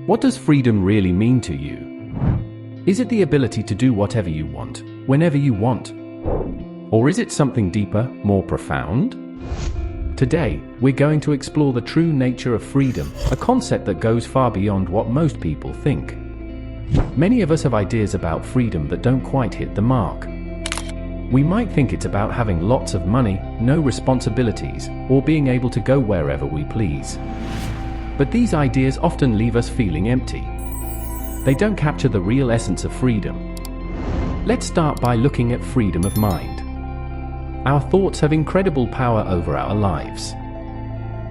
What does freedom really mean to you? Is it the ability to do whatever you want, whenever you want? Or is it something deeper, more profound? Today, we're going to explore the true nature of freedom, a concept that goes far beyond what most people think. Many of us have ideas about freedom that don't quite hit the mark. We might think it's about having lots of money, no responsibilities, or being able to go wherever we please. But these ideas often leave us feeling empty. They don't capture the real essence of freedom. Let's start by looking at freedom of mind. Our thoughts have incredible power over our lives.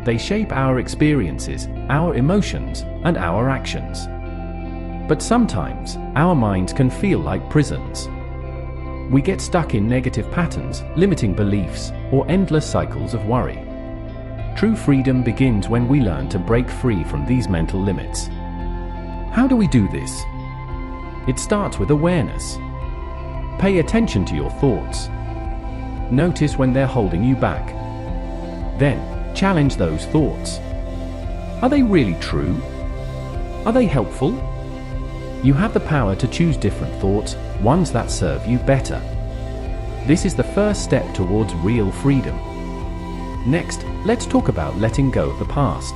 They shape our experiences, our emotions, and our actions. But sometimes, our minds can feel like prisons. We get stuck in negative patterns, limiting beliefs, or endless cycles of worry. True freedom begins when we learn to break free from these mental limits. How do we do this? It starts with awareness. Pay attention to your thoughts. Notice when they're holding you back. Then, challenge those thoughts. Are they really true? Are they helpful? You have the power to choose different thoughts, ones that serve you better. This is the first step towards real freedom. Next, let's talk about letting go of the past.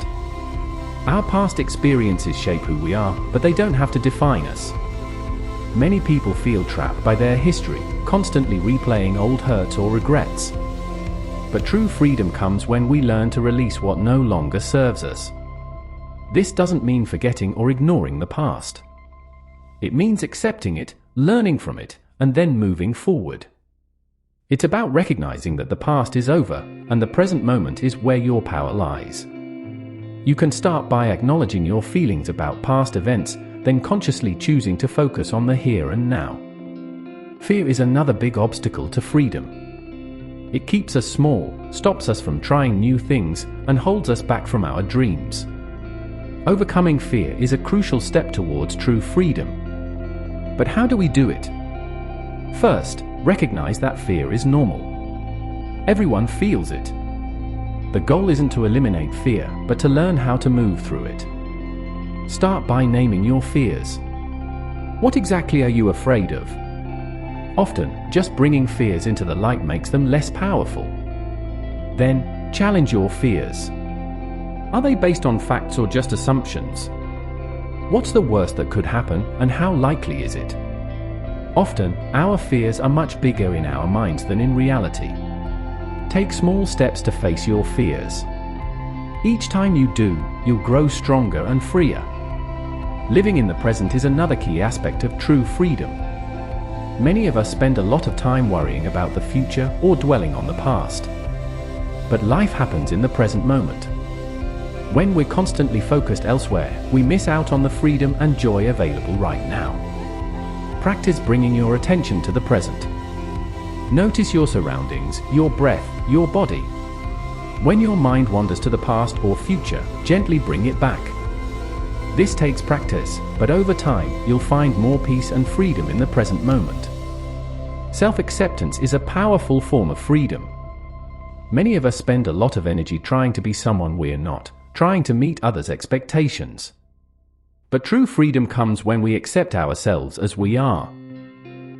Our past experiences shape who we are, but they don't have to define us. Many people feel trapped by their history, constantly replaying old hurts or regrets. But true freedom comes when we learn to release what no longer serves us. This doesn't mean forgetting or ignoring the past. It means accepting it, learning from it, and then moving forward. It's about recognizing that the past is over, and the present moment is where your power lies. You can start by acknowledging your feelings about past events, then consciously choosing to focus on the here and now. Fear is another big obstacle to freedom. It keeps us small, stops us from trying new things, and holds us back from our dreams. Overcoming fear is a crucial step towards true freedom. But how do we do it? First, recognize that fear is normal. Everyone feels it. The goal isn't to eliminate fear, but to learn how to move through it. Start by naming your fears. What exactly are you afraid of? Often, just bringing fears into the light makes them less powerful. Then, challenge your fears. Are they based on facts or just assumptions? What's the worst that could happen, and how likely is it? Often, our fears are much bigger in our minds than in reality. Take small steps to face your fears. Each time you do, you'll grow stronger and freer. Living in the present is another key aspect of true freedom. Many of us spend a lot of time worrying about the future or dwelling on the past. But life happens in the present moment. When we're constantly focused elsewhere, we miss out on the freedom and joy available right now. Practice bringing your attention to the present. Notice your surroundings, your breath, your body. When your mind wanders to the past or future, gently bring it back. This takes practice, but over time, you'll find more peace and freedom in the present moment. Self-acceptance is a powerful form of freedom. Many of us spend a lot of energy trying to be someone we're not, trying to meet others' expectations. But true freedom comes when we accept ourselves as we are.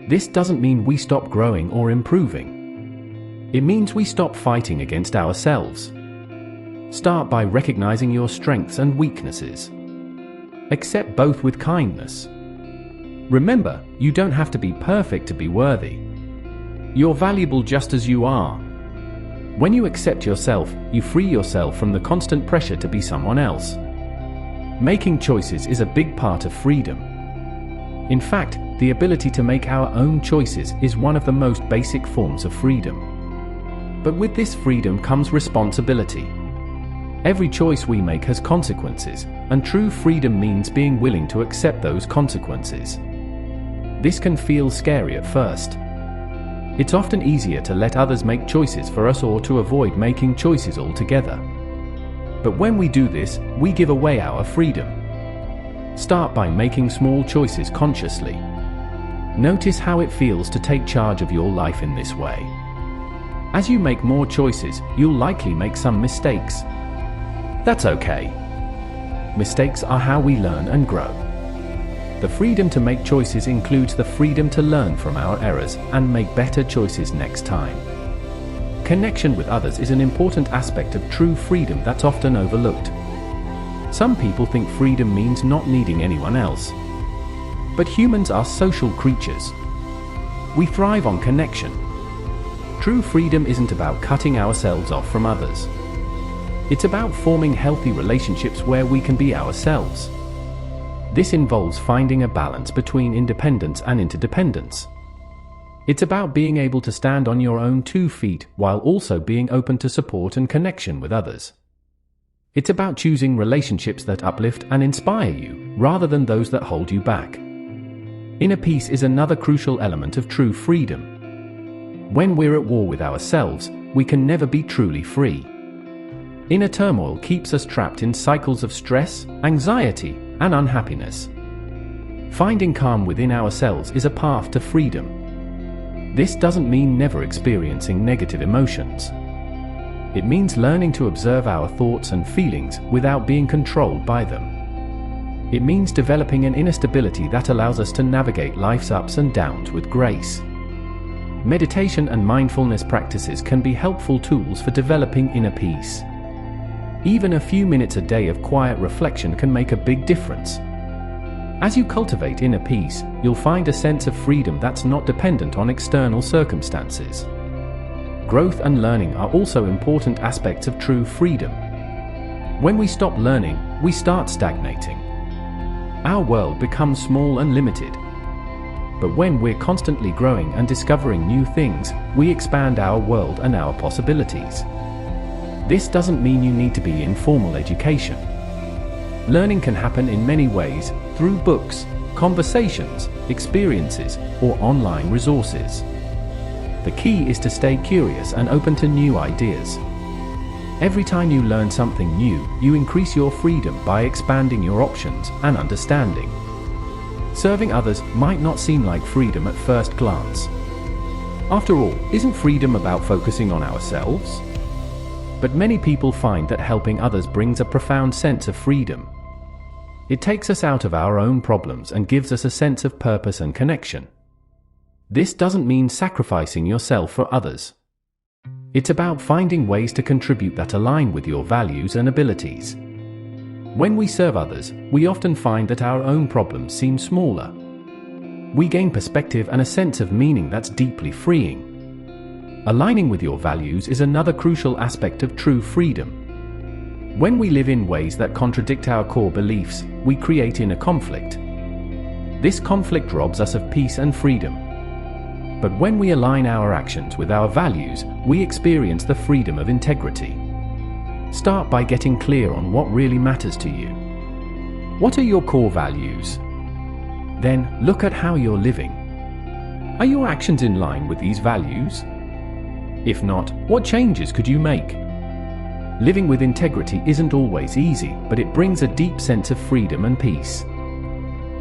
This doesn't mean we stop growing or improving. It means we stop fighting against ourselves. Start by recognizing your strengths and weaknesses. Accept both with kindness. Remember, you don't have to be perfect to be worthy. You're valuable just as you are. When you accept yourself, you free yourself from the constant pressure to be someone else. Making choices is a big part of freedom. In fact, the ability to make our own choices is one of the most basic forms of freedom. But with this freedom comes responsibility. Every choice we make has consequences, and true freedom means being willing to accept those consequences. This can feel scary at first. It's often easier to let others make choices for us or to avoid making choices altogether. But when we do this, we give away our freedom. Start by making small choices consciously. Notice how it feels to take charge of your life in this way. As you make more choices, you'll likely make some mistakes. That's okay. mistakes are how we learn and grow. The freedom to make choices includes the freedom to learn from our errors and make better choices next time. Connection with others is an important aspect of true freedom that's often overlooked. Some people think freedom means not needing anyone else. But humans are social creatures. We thrive on connection. True freedom isn't about cutting ourselves off from others. It's about forming healthy relationships where we can be ourselves. This involves finding a balance between independence and interdependence. It's about being able to stand on your own 2 feet while also being open to support and connection with others. It's about choosing relationships that uplift and inspire you, rather than those that hold you back. Inner peace is another crucial element of true freedom. When we're at war with ourselves, we can never be truly free. Inner turmoil keeps us trapped in cycles of stress, anxiety, and unhappiness. Finding calm within ourselves is a path to freedom. This doesn't mean never experiencing negative emotions. It means learning to observe our thoughts and feelings without being controlled by them. It means developing an inner stability that allows us to navigate life's ups and downs with grace. Meditation and mindfulness practices can be helpful tools for developing inner peace. Even a few minutes a day of quiet reflection can make a big difference. As you cultivate inner peace, you'll find a sense of freedom that's not dependent on external circumstances. Growth and learning are also important aspects of true freedom. When we stop learning, we start stagnating. Our world becomes small and limited. But when we're constantly growing and discovering new things, we expand our world and our possibilities. This doesn't mean you need to be in formal education. Learning can happen in many ways, through books, conversations, experiences, or online resources. The key is to stay curious and open to new ideas. Every time you learn something new, you increase your freedom by expanding your options and understanding. Serving others might not seem like freedom at first glance. After all, isn't freedom about focusing on ourselves? But many people find that helping others brings a profound sense of freedom. It takes us out of our own problems and gives us a sense of purpose and connection. This doesn't mean sacrificing yourself for others. It's about finding ways to contribute that align with your values and abilities. When we serve others, we often find that our own problems seem smaller. We gain perspective and a sense of meaning that's deeply freeing. Aligning with your values is another crucial aspect of true freedom. When we live in ways that contradict our core beliefs, we create inner conflict. This conflict robs us of peace and freedom. But when we align our actions with our values, we experience the freedom of integrity. Start by getting clear on what really matters to you. What are your core values? Then, look at how you're living. Are your actions in line with these values? If not, what changes could you make? Living with integrity isn't always easy, but it brings a deep sense of freedom and peace.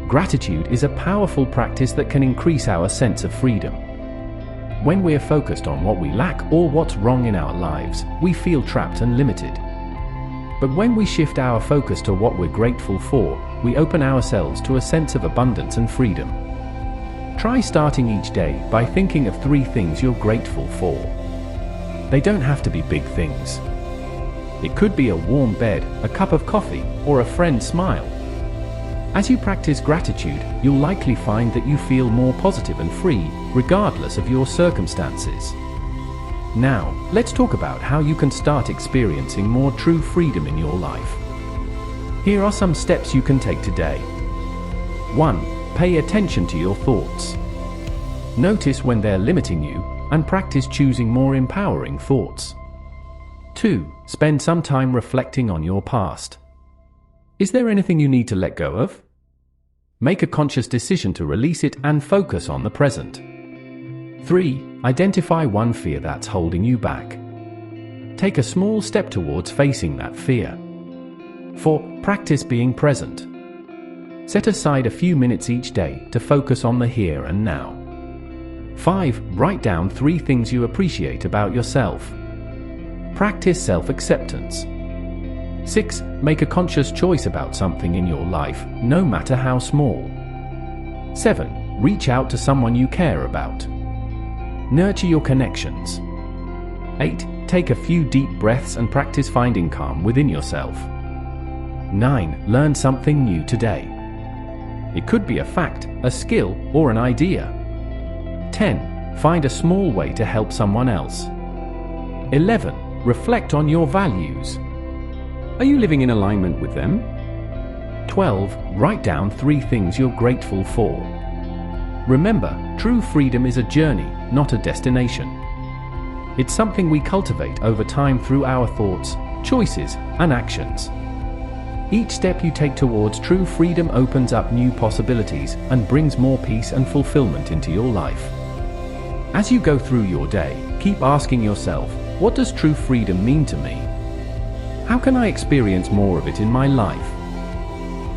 Gratitude is a powerful practice that can increase our sense of freedom. When we're focused on what we lack or what's wrong in our lives, we feel trapped and limited. But when we shift our focus to what we're grateful for, we open ourselves to a sense of abundance and freedom. Try starting each day by thinking of 3 things you're grateful for. They don't have to be big things. It could be a warm bed, a cup of coffee, or a friend's smile. As you practice gratitude, you'll likely find that you feel more positive and free, regardless of your circumstances. Now, let's talk about how you can start experiencing more true freedom in your life. Here are some steps you can take today. 1. Pay attention to your thoughts. Notice when they're limiting you, and practice choosing more empowering thoughts. 2. Spend some time reflecting on your past. Is there anything you need to let go of? Make a conscious decision to release it and focus on the present. 3. Identify one fear that's holding you back. Take a small step towards facing that fear. 4. Practice being present. Set aside a few minutes each day to focus on the here and now. 5. Write down 3 things you appreciate about yourself. Practice self-acceptance. 6. Make a conscious choice about something in your life, no matter how small. 7. Reach out to someone you care about. Nurture your connections. 8. Take a few deep breaths and practice finding calm within yourself. 9. Learn something new today. It could be a fact, a skill, or an idea. 10. Find a small way to help someone else. 11. Reflect on your values. Are you living in alignment with them? 12. Write down 3 things you're grateful for. Remember, true freedom is a journey, not a destination. It's something we cultivate over time through our thoughts, choices, and actions. Each step you take towards true freedom opens up new possibilities and brings more peace and fulfillment into your life. As you go through your day, keep asking yourself, what does true freedom mean to me? How can I experience more of it in my life?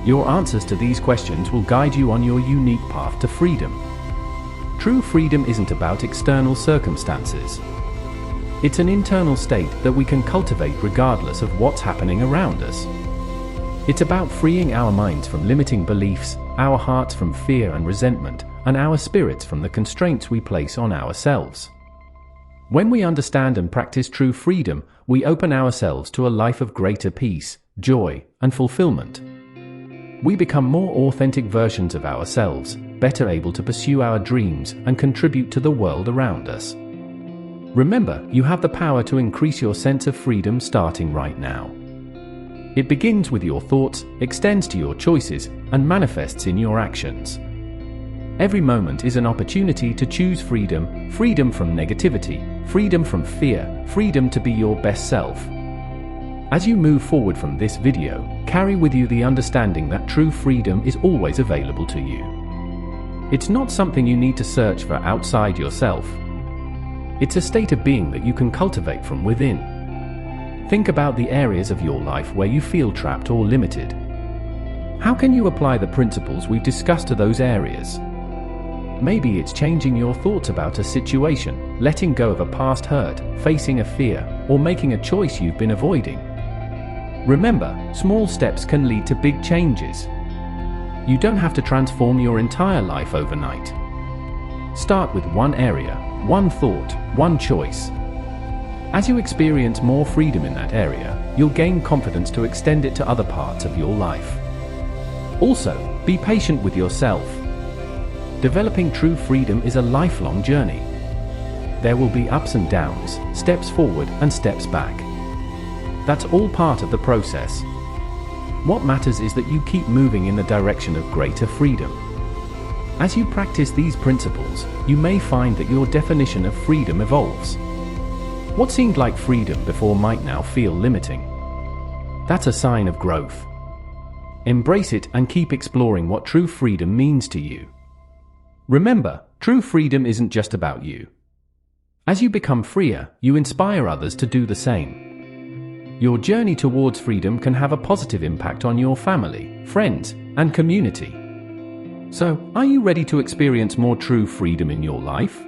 Your answers to these questions will guide you on your unique path to freedom. True freedom isn't about external circumstances. It's an internal state that we can cultivate regardless of what's happening around us. It's about freeing our minds from limiting beliefs, our hearts from fear and resentment, and our spirits from the constraints we place on ourselves. When we understand and practice true freedom, we open ourselves to a life of greater peace, joy, and fulfillment. We become more authentic versions of ourselves, better able to pursue our dreams and contribute to the world around us. Remember, you have the power to increase your sense of freedom starting right now. It begins with your thoughts, extends to your choices, and manifests in your actions. Every moment is an opportunity to choose freedom, freedom from negativity, freedom from fear, freedom to be your best self. As you move forward from this video, carry with you the understanding that true freedom is always available to you. It's not something you need to search for outside yourself. It's a state of being that you can cultivate from within. Think about the areas of your life where you feel trapped or limited. How can you apply the principles we've discussed to those areas? Maybe it's changing your thoughts about a situation, letting go of a past hurt, facing a fear, or making a choice you've been avoiding. Remember, small steps can lead to big changes. You don't have to transform your entire life overnight. Start with one area, one thought, one choice. As you experience more freedom in that area, you'll gain confidence to extend it to other parts of your life. Also, be patient with yourself. Developing true freedom is a lifelong journey. There will be ups and downs, steps forward and steps back. That's all part of the process. What matters is that you keep moving in the direction of greater freedom. As you practice these principles, you may find that your definition of freedom evolves. What seemed like freedom before might now feel limiting. That's a sign of growth. Embrace it and keep exploring what true freedom means to you. Remember, true freedom isn't just about you. As you become freer, you inspire others to do the same. Your journey towards freedom can have a positive impact on your family, friends, and community. So, are you ready to experience more true freedom in your life?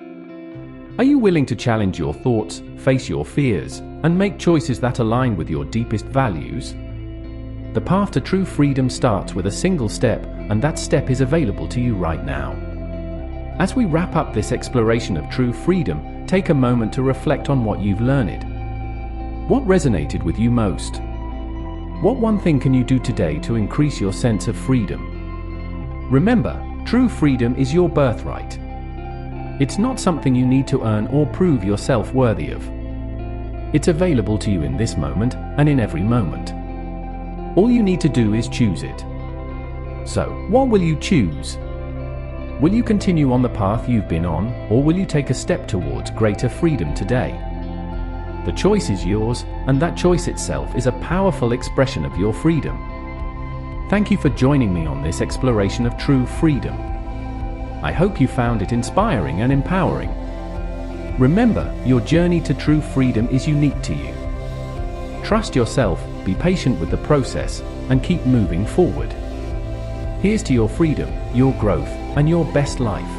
Are you willing to challenge your thoughts, face your fears, and make choices that align with your deepest values? The path to true freedom starts with a single step, and that step is available to you right now. As we wrap up this exploration of true freedom, take a moment to reflect on what you've learned. What resonated with you most? What one thing can you do today to increase your sense of freedom? Remember, true freedom is your birthright. It's not something you need to earn or prove yourself worthy of. It's available to you in this moment and in every moment. All you need to do is choose it. So, what will you choose? Will you continue on the path you've been on, or will you take a step towards greater freedom today? The choice is yours, and that choice itself is a powerful expression of your freedom. Thank you for joining me on this exploration of true freedom. I hope you found it inspiring and empowering. Remember, your journey to true freedom is unique to you. Trust yourself, be patient with the process, and keep moving forward. Here's to your freedom, your growth, and your best life.